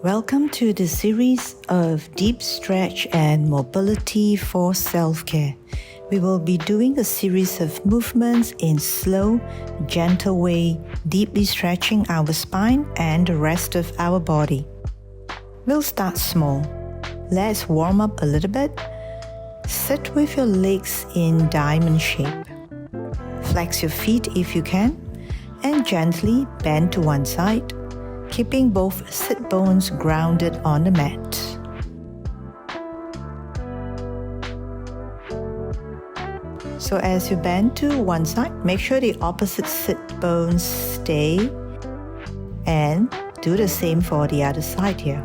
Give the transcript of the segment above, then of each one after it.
Welcome to the series of deep stretch and mobility for self-care. We will be doing a series of movements in slow, gentle way, deeply stretching our spine and the rest of our body. We'll start small. Let's warm up a little bit. Sit with your legs in diamond shape. Flex your feet if you can, and gently bend to one side, keeping both sit bones grounded on the mat. So as you bend to one side, make sure the opposite sit bones stay, and do the same for the other side here.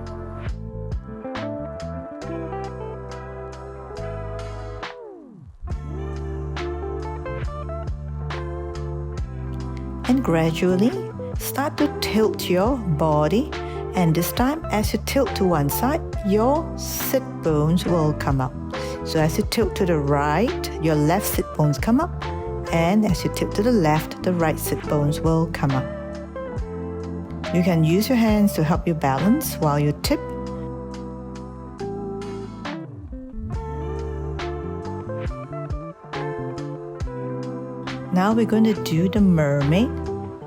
And gradually start to tilt your body, and this time as you tilt to one side, your sit bones will come up. So as you tilt to the right, your left sit bones come up, and as you tilt to the left, the right sit bones will come up. You can use your hands to help you balance while you tip. Now we're going to do the mermaid.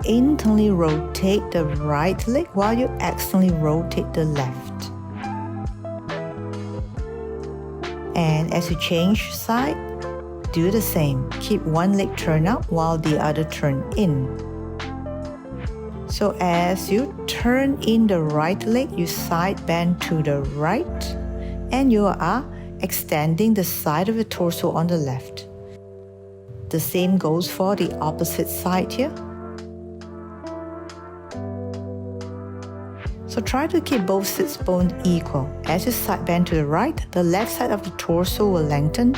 Internally rotate the right leg while you externally rotate the left. And as you change side, do the same. Keep one leg turned out while the other turn in. So as you turn in the right leg, you side bend to the right, and you are extending the side of the torso on the left. The same goes for the opposite side here. So try to keep both sit bones equal. As you side bend to the right, the left side of the torso will lengthen,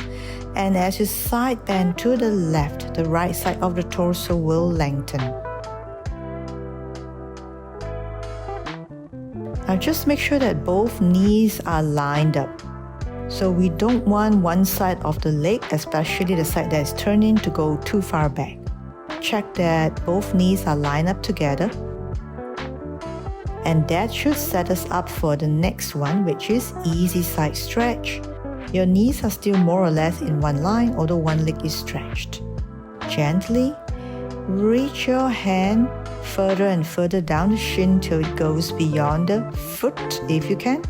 and as you side bend to the left, the right side of the torso will lengthen. Now just make sure that both knees are lined up. So we don't want one side of the leg, especially the side that is turning, to go too far back. Check that both knees are lined up together. And that should set us up for the next one, which is easy side stretch. Your knees are still more or less in one line, although one leg is stretched. Gently reach your hand further and further down the shin till it goes beyond the foot if you can.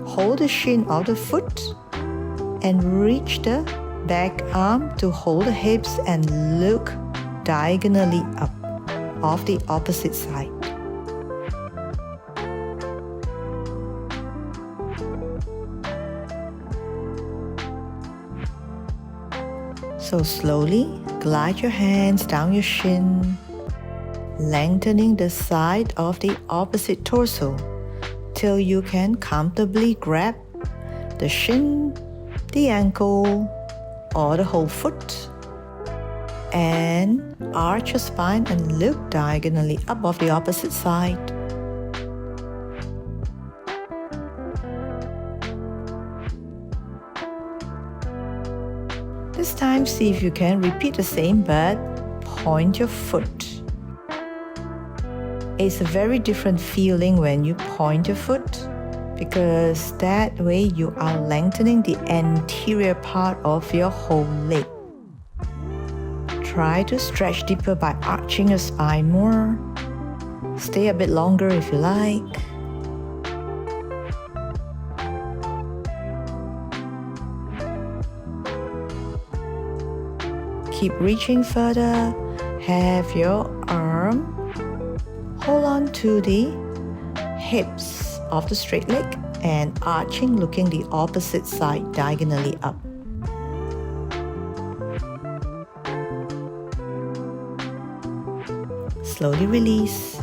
Hold the shin of the foot and reach the back arm to hold the hips and look diagonally up off the opposite side. So slowly glide your hands down your shin, lengthening the side of the opposite torso till you can comfortably grab the shin, the ankle, or the whole foot, and arch your spine and look diagonally up off the opposite side. This time, see if you can repeat the same, but point your foot. It's a very different feeling when you point your foot, because that way you are lengthening the anterior part of your whole leg. Try to stretch deeper by arching your spine more. Stay a bit longer if you like. Keep reaching further. Have your arm hold on to the hips of the straight leg and arching, looking the opposite side diagonally up. Slowly release.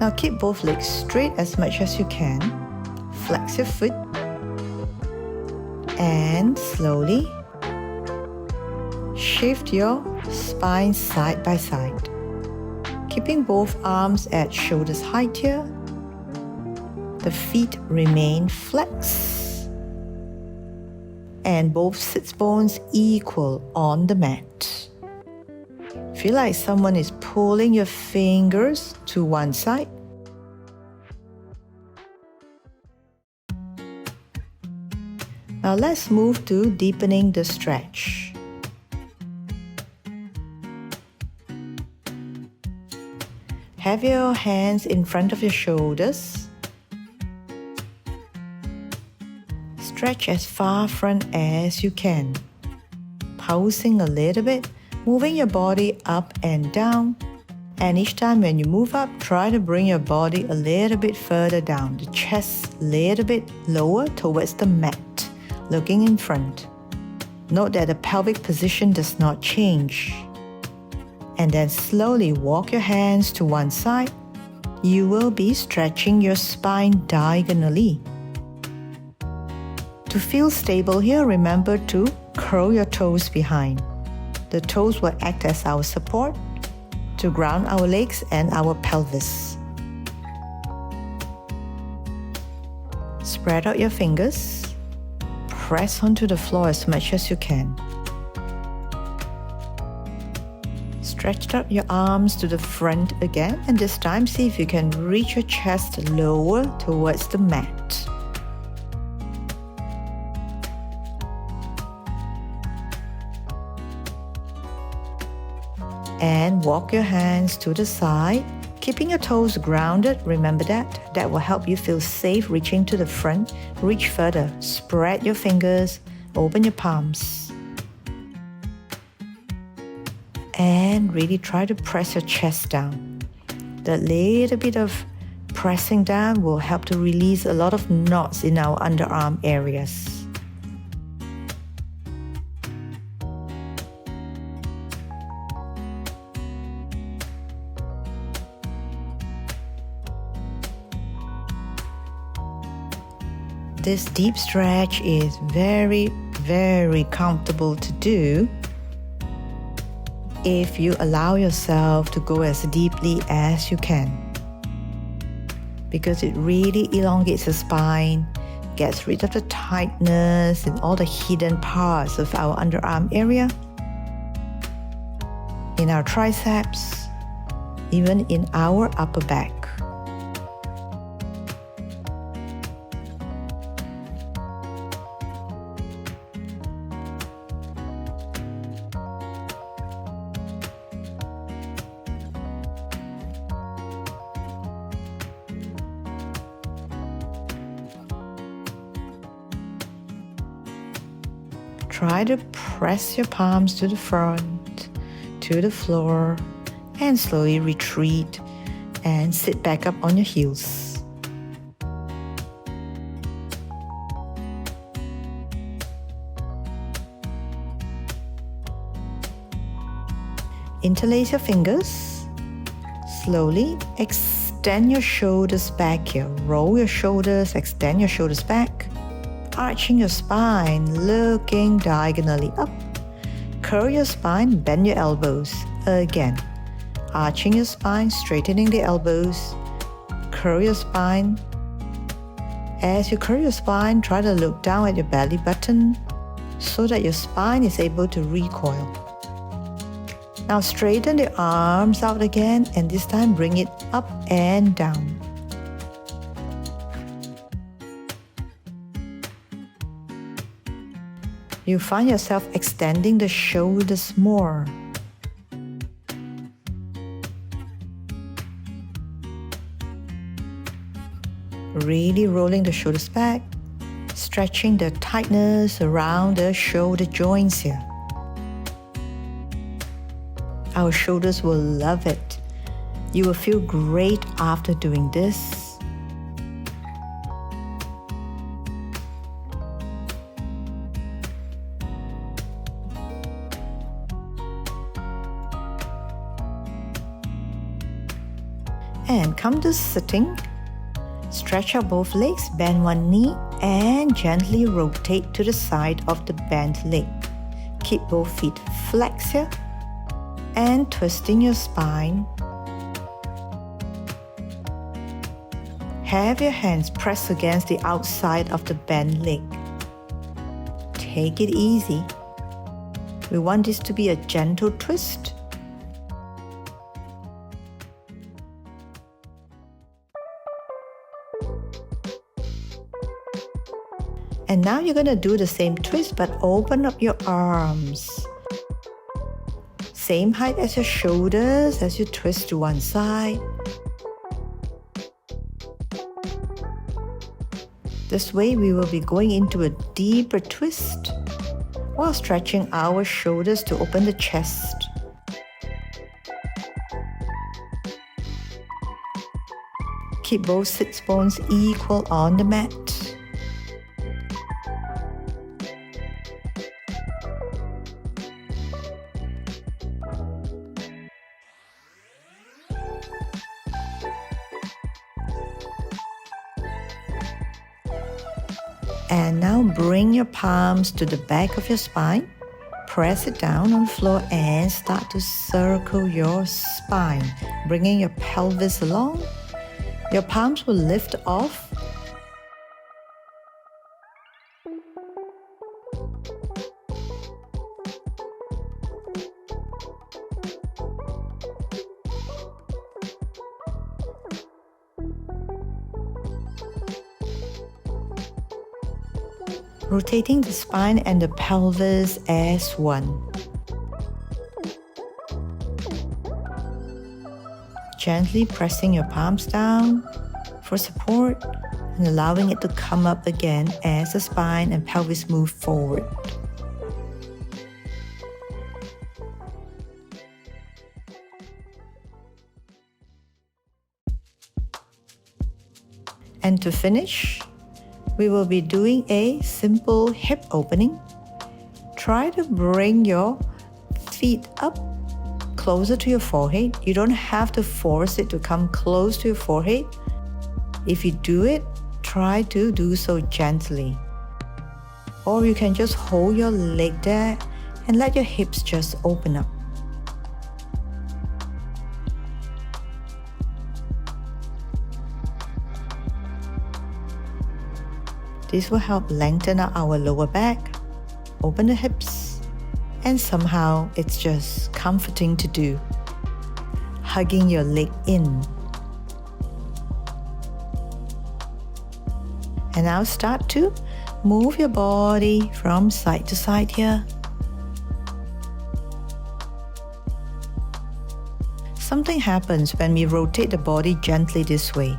Now keep both legs straight as much as you can. Flex your foot and slowly shift your spine side by side. Keeping both arms at shoulders height here. The feet remain flexed and both sit bones equal on the mat. Feel like someone is pulling your fingers to one side Now let's move to deepening the stretch. Have your hands in front of your shoulders. Stretch as far front as you can. Pulsing a little bit, moving your body up and down. And each time when you move up, try to bring your body a little bit further down, the chest a little bit lower towards the mat, looking in front. Note that the pelvic position does not change. And then slowly walk your hands to one side. You will be stretching your spine diagonally. To feel stable here, remember to curl your toes behind. The toes will act as our support to ground our legs and our pelvis. Spread out your fingers. Press onto the floor as much as you can. Stretch out your arms to the front again, and this time see if you can reach your chest lower towards the mat. And walk your hands to the side, keeping your toes grounded. Remember that. That will help you feel safe reaching to the front. Reach further. Spread your fingers. Open your palms. And really try to press your chest down. That little bit of pressing down will help to release a lot of knots in our underarm areas. This deep stretch is very, very comfortable to do if you allow yourself to go as deeply as you can, because it really elongates the spine, gets rid of the tightness in all the hidden parts of our underarm area, in our triceps, even in our upper back. Try to press your palms to the front, to the floor, and slowly retreat and sit back up on your heels. Interlace your fingers. Slowly extend your shoulders back here. Roll your shoulders, extend your shoulders back. Arching your spine, looking diagonally up. Curl your spine, bend your elbows. Again. Arching your spine, straightening the elbows. Curl your spine. As you curl your spine, try to look down at your belly button so that your spine is able to recoil. Now straighten the arms out again, and this time bring it up and down. You find yourself extending the shoulders more. Really rolling the shoulders back, stretching the tightness around the shoulder joints here. Our shoulders will love it. You will feel great after doing this. And come to sitting. Stretch out both legs, bend one knee, and gently rotate to the side of the bent leg. Keep both feet flexed here, and twisting your spine. Have your hands press against the outside of the bent leg. Take it easy. We want this to be a gentle twist. And now you're going to do the same twist, but open up your arms. Same height as your shoulders as you twist to one side. This way we will be going into a deeper twist while stretching our shoulders to open the chest. Keep both sits bones equal on the mat. And now bring your palms to the back of your spine. Press it down on the floor and start to circle your spine, bringing your pelvis along. Your palms will lift off. Rotating the spine and the pelvis as one. Gently pressing your palms down for support and allowing it to come up again as the spine and pelvis move forward. And to finish, we will be doing a simple hip opening. Try to bring your feet up closer to your forehead. You don't have to force it to come close to your forehead. If you do it, try to do so gently. Or you can just hold your leg there and let your hips just open up. This will help lengthen out our lower back, open the hips, and somehow it's just comforting to do. Hugging your leg in. And now start to move your body from side to side here. Something happens when we rotate the body gently this way.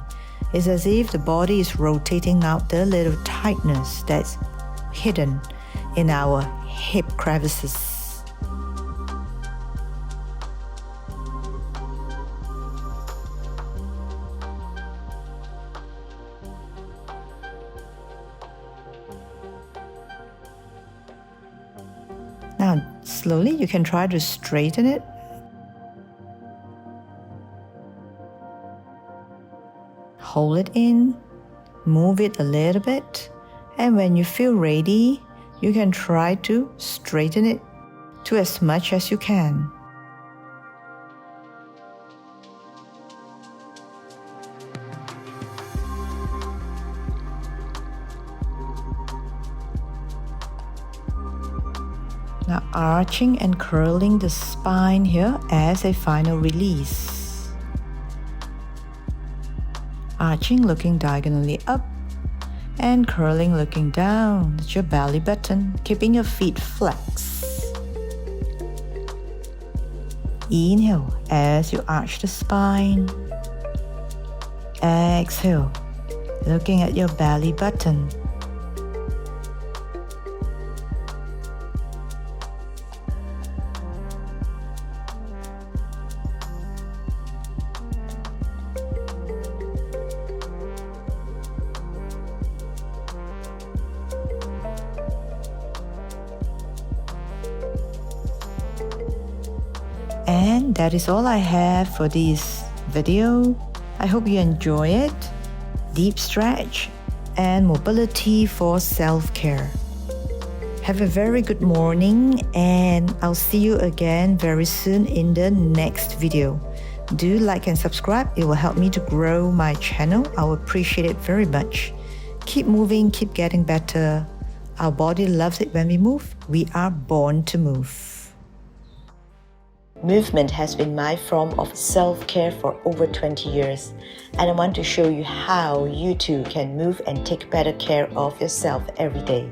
It's as if the body is rotating out the little tightness that's hidden in our hip crevices. Now, slowly you can try to straighten it. Hold it in, move it a little bit, and when you feel ready, you can try to straighten it to as much as you can. Now arching and curling the spine here as a final release. Arching looking diagonally up and curling looking down at your belly button, keeping your feet flexed. Inhale as you arch the spine. Exhale, looking at your belly button. And that is all I have for this video. I hope you enjoy it. Deep stretch and mobility for self-care. Have a very good morning and I'll see you again very soon in the next video. Do like and subscribe. It will help me to grow my channel. I'll appreciate it very much. Keep moving, keep getting better. Our body loves it when we move. We are born to move. Movement has been my form of self-care for over 20 years, and I want to show you how you too can move and take better care of yourself every day.